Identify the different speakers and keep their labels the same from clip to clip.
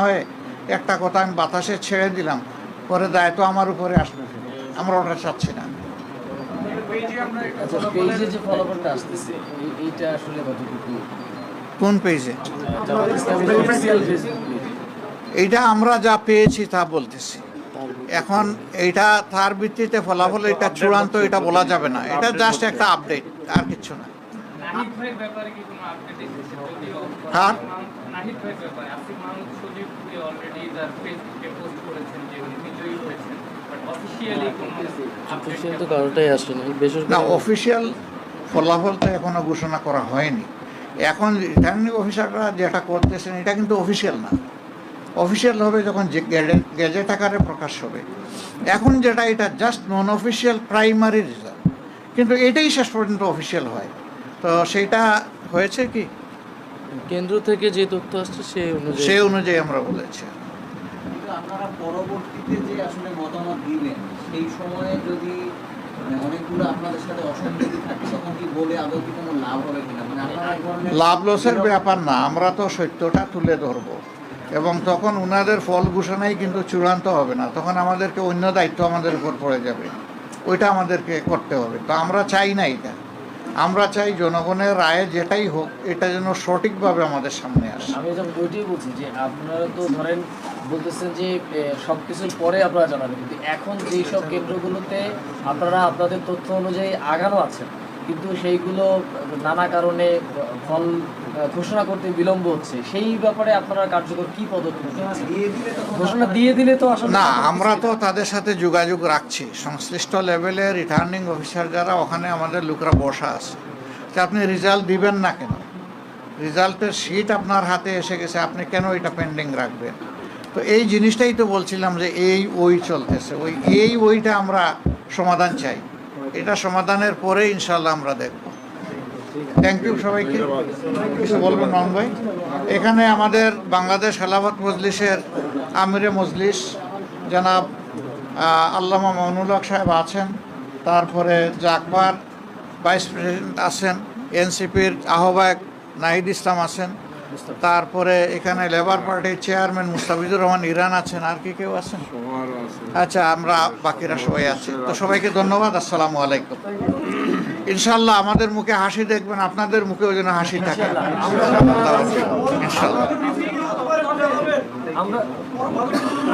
Speaker 1: হয়ে একটা কথা আমি বাতাসে ছেড়ে দিলাম, পরে দায়িত্ব আমার উপরে আসবে, আমরা ওটা চাচ্ছি না।
Speaker 2: আচ্ছা, পেজে যে ফলাফলটা আসতেছে এইটা আসলে কতটুকু?
Speaker 1: কোন পেজে?
Speaker 2: জামাত ইসলামের অফিসিয়াল ফেসবুক পেজ।
Speaker 1: এইটা আমরা যা পেয়েছি তা বলতেছি। এখন এইটা তার ভিত্তিতে ফলাফল এটা চূড়ান্ত এটা বলা যাবে না, এটা জাস্ট একটা আপডেট, আর কিছু না।
Speaker 3: নাহিদ ভাইয়ের ব্যাপারে কি কোনো আপডেট এসেছে? যদিও
Speaker 1: হ্যাঁ,
Speaker 3: নাহিদ ভাইয়ের ব্যাপারে আসিফ মাহমুদ সজীব অলরেডি তার ফেসবুকে পোস্ট করেছেন যে উনি বিজয়ী হয়েছেন, বাট অফিসিয়ালি কোনো
Speaker 2: অফিসিয়াল তো কারোটাই আসছে না,
Speaker 1: না
Speaker 2: বেসরকারি।
Speaker 1: অফিসিয়াল ফলাফল তো এখনো ঘোষণা করা হয়নি। এখন রিটার্নিং অফিসাররা যেটা করতেছেন এটা কিন্তু অফিসিয়াল না, অফিসিয়াল হবে যখন যে গেজেট আকারে প্রকাশ হবে। এখন যেটা এটা জাস্ট নন অফিসিয়াল প্রাইমারি রেজাল্ট, কিন্তু এটাই শেষ পর্যন্ত অফিসিয়াল হয়। তো সেইটা হয়েছে কি
Speaker 2: কেন্দ্র থেকে যে তথ্য আসছে
Speaker 1: সেই অনুযায়ী আমরা বলেছি।
Speaker 4: কিন্তু আপনারা পরবর্তীতে যে আসলে মতামত দিবেন সেই সময়ে যদি অনেকগুলো আপনাদের সাথে অসঙ্গতি থাকে তখন কি বলে আদৌ কি কোনো লাভ হবে কিনা, মানে আপনারা এই ধরনের
Speaker 1: লাভ লসের ব্যাপার না, আমরা তো সত্যটা তুলে ধরব, এবং তখন ওনাদের ফল ঘোষণাই কিন্তু চূড়ান্ত হবে না, তখন আমাদেরকে অন্য দায়িত্ব আমাদের উপর পড়ে যাবে, ওইটা আমাদেরকে করতে হবে। তো আমরা চাই না এটা, আমরা চাই জনগণের রায়ে যেটাই হোক এটা যেন সঠিকভাবে আমাদের সামনে আসে।
Speaker 2: আমি যখন ওইটাই বলছি যে আপনারা তো ধরেন বলতেছেন যে সব কিছুর পরে আপনারা জানাবেন, কিন্তু এখন যেই সব কেন্দ্রগুলোতে আপনারা আপনাদের তথ্য অনুযায়ী আগানো আছেন, কিন্তু সেইগুলো নানা কারণে ফল ঘোষণা করতে বিলম্ব হচ্ছে, সেই ব্যাপারে আপনারা কার্যকর কি পদক্ষেপ নিচ্ছেন?
Speaker 4: দিয়ে দিলে তখন
Speaker 2: ঘোষণা দিয়ে দিলে তো আসলে
Speaker 1: না, আমরা তো তাদের সাথে যোগাযোগ রাখছি, সংশ্লিষ্ট লেভেলে রিটার্নিং অফিসার যারা ওখানে আমাদের লোকরা বসা আছে, যে আপনি রেজাল্ট দিবেন না কেন, রেজাল্টের শিট আপনার হাতে এসে গেছে, আপনি কেন এটা পেন্ডিং রাখবেন? তো এই জিনিসটাই তো বলছিলাম যে ওই চলতেছে, ওইটা আমরা সমাধান চাই, এটা সমাধানের পরে ইনশাল্লাহ আমরা দেখব। থ্যাংক ইউ সবাইকে। কিছু বলবেন মামুন ভাই? এখানে আমাদের বাংলাদেশ খেলাফত মজলিসের আমিরে মজলিস জনাব আল্লামা মামুনুল হক সাহেব আছেন, তারপরে জাকবার ভাইস প্রেসিডেন্ট আছেন, এনসিপির আহ্বায়ক নাহিদ ইসলাম আছেন, তারপরে এখানে লেবার পার্টির চেয়ারম্যান মুস্তাফিজুর রহমান ইরান আছেন, আর কি কেউ আছেন? আচ্ছা, আমরা বাকিরা সবাই আছি। তো সবাইকে ধন্যবাদ, আসসালামু আলাইকুম। ইনশাল্লাহ আমাদের মুখে হাসি দেখবেন, আপনাদের মুখেও যেন হাসি থাকে ইনশাল্লাহ।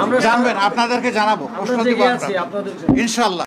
Speaker 2: আমরা
Speaker 1: জানবেন, আপনাদেরকে জানাবো, প্রশ্ন দিব
Speaker 2: জেগে আছি
Speaker 1: আমরা
Speaker 2: আপনাদের জন্য।
Speaker 1: ইনশাল্লাহ।